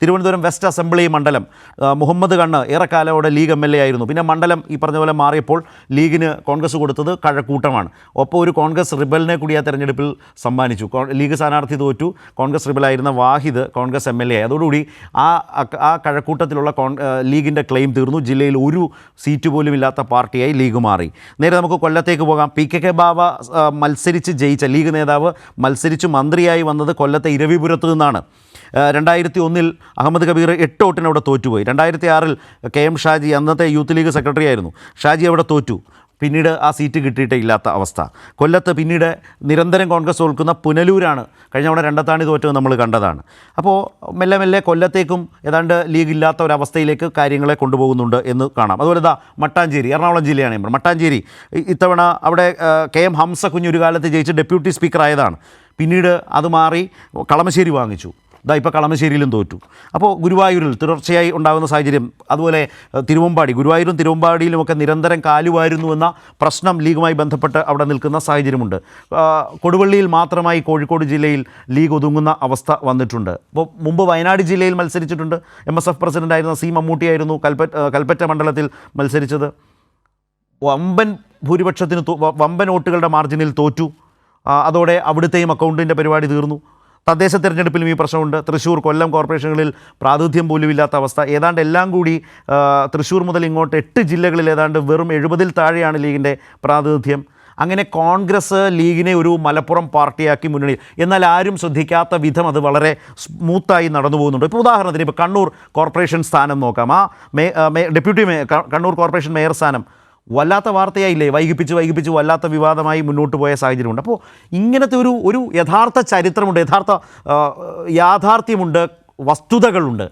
Thiruvananthapuram west assembly മണ്ഡലം മുഹമ്മദ് കണ്ണ് ഏറെക്കാലം അവിടെ ലീഗ് MLA ആയിരുന്നു. പിന്നെ മണ്ഡലം ഈ പറഞ്ഞ പോലെ മാറിയപ്പോൾ ലീഗിന് കോൺഗ്രസ് കൊടുത്തത് കഴക്കൂട്ടമാണ്. ഒപ്പം ഒരു കോൺഗ്രസ് റിബലിനെ കൂടി ആ തെരഞ്ഞെടുപ്പിൽ സമ്മാനിച്ചു. ലീഗ് സ്ഥാനാർത്ഥി തോറ്റു. കോൺഗ്രസ് റിബലായിരുന്ന വാഹിദ് കോൺഗ്രസ് MLA. അതോടുകൂടി ആ കഴക്കൂട്ടത്തിലുള്ള ലീഗിൻ്റെ ക്ലെയിം തീർന്നു. ജില്ലയിൽ ഒരു സീറ്റ് പോലും ഇല്ലാത്ത പാർട്ടിയായി ലീഗ് മാറി. നേരെ നമുക്ക് കൊല്ലത്തേക്ക് പോകാം. PKK ബാവ മത്സരിച്ച് ജയിച്ച ലീഗ് നേതാവ് മത്സരിച്ച് മന്ത്രിയായി വന്നത് കൊല്ലത്തെ ഇരവിപുരത്ത് നിന്നാണ്. 2001 അഹമ്മദ് കബീർ 8 വോട്ടിന് അവിടെ തോറ്റുപോയി. 2006 KM ഷാജി അന്നത്തെ യൂത്ത് ലീഗ് സെക്രട്ടറി ആയിരുന്നു. ഷാജി അവിടെ തോറ്റു. പിന്നീട് ആ സീറ്റ് കിട്ടിയിട്ടേ ഇല്ലാത്ത അവസ്ഥ. കൊല്ലത്ത് പിന്നീട് നിരന്തരം കോൺഗ്രസ് തോൽക്കുന്ന പുനലൂരാണ് കഴിഞ്ഞ തവണ രണ്ടത്താണി തോറ്റത് നമ്മൾ കണ്ടതാണ്. അപ്പോൾ മെല്ലെ മെല്ലെ കൊല്ലത്തേക്കും ഏതാണ്ട് ലീഗ് ഇല്ലാത്ത ഒരവസ്ഥയിലേക്ക് കാര്യങ്ങളെ കൊണ്ടുപോകുന്നുണ്ട് എന്ന് കാണാം. അതുപോലെ മട്ടാഞ്ചേരി, എറണാകുളം ജില്ലയാണ്. മട്ടാഞ്ചേരി ഇത്തവണ അവിടെ KM ഹംസക്കുഞ്ഞ് ഒരു കാലത്ത് ജയിച്ച് ഡെപ്യൂട്ടി സ്പീക്കർ ആയതാണ്. പിന്നീട് അത് മാറി കളമശ്ശേരി വാങ്ങിച്ചു. ഇപ്പോൾ കളമശ്ശേരിയിലും തോറ്റു. അപ്പോൾ ഗുരുവായൂരിൽ തുടർച്ചയായി ഉണ്ടാകുന്ന സാഹചര്യം, അതുപോലെ ഗുരുവായൂരും തിരുവമ്പാടിയിലുമൊക്കെ നിരന്തരം കാലുവാരുന്നുവെന്ന പ്രശ്നം ലീഗുമായി ബന്ധപ്പെട്ട് അവിടെ നിൽക്കുന്ന സാഹചര്യമുണ്ട്. കൊടുവള്ളിയിൽ മാത്രമായി കോഴിക്കോട് ജില്ലയിൽ ലീഗ് ഒതുങ്ങുന്ന അവസ്ഥ വന്നിട്ടുണ്ട്. അപ്പോൾ മുമ്പ് വയനാട് ജില്ലയിൽ മത്സരിച്ചിട്ടുണ്ട്. MSF പ്രസിഡൻ്റായിരുന്ന C മമ്മൂട്ടിയായിരുന്നു കൽപ്പറ്റ മണ്ഡലത്തിൽ മത്സരിച്ചത്. വമ്പൻ ഭൂരിപക്ഷത്തിന് വമ്പൻ വോട്ടുകളുടെ മാർജിനിൽ തോറ്റു. അതോടെ അവിടുത്തെയും അക്കൗണ്ടിൻ്റെ പരിപാടി തീർന്നു. തദ്ദേശ തിരഞ്ഞെടുപ്പിലും ഈ പ്രശ്നമുണ്ട്. തൃശ്ശൂർ, കൊല്ലം കോർപ്പറേഷനുകളിൽ പ്രാതിനിധ്യം പോലും ഇല്ലാത്ത അവസ്ഥ. ഏതാണ്ട് എല്ലാം കൂടി തൃശ്ശൂർ മുതൽ ഇങ്ങോട്ട് 8 ജില്ലകളിൽ ഏതാണ്ട് വെറും 70-ൽ താഴെയാണ് ലീഗിൻ്റെ പ്രാതിനിധ്യം. അങ്ങനെ കോൺഗ്രസ് ലീഗിനെ ഒരു മലപ്പുറം പാർട്ടിയാക്കി മുന്നണി. എന്നാൽ ആരും ശ്രദ്ധിക്കാത്ത വിധം അത് വളരെ സ്മൂത്തായി നടന്നു പോകുന്നുണ്ട്. ഇപ്പോൾ ഉദാഹരണത്തിന് കണ്ണൂർ കോർപ്പറേഷൻ സ്ഥാനം നോക്കാം. ഡെപ്യൂട്ടി കണ്ണൂർ കോർപ്പറേഷൻ മേയർ സ്ഥാനം വല്ലാത്ത വാർത്തയായില്ലേ? വൈകിപ്പിച്ച് വല്ലാത്ത വിവാദമായി മുന്നോട്ട് പോയ സാഹചര്യമുണ്ട്. അപ്പോൾ ഇങ്ങനത്തെ ഒരു യഥാർത്ഥ ചരിത്രമുണ്ട്, യാഥാർത്ഥ്യമുണ്ട്, വസ്തുതകളുണ്ട്.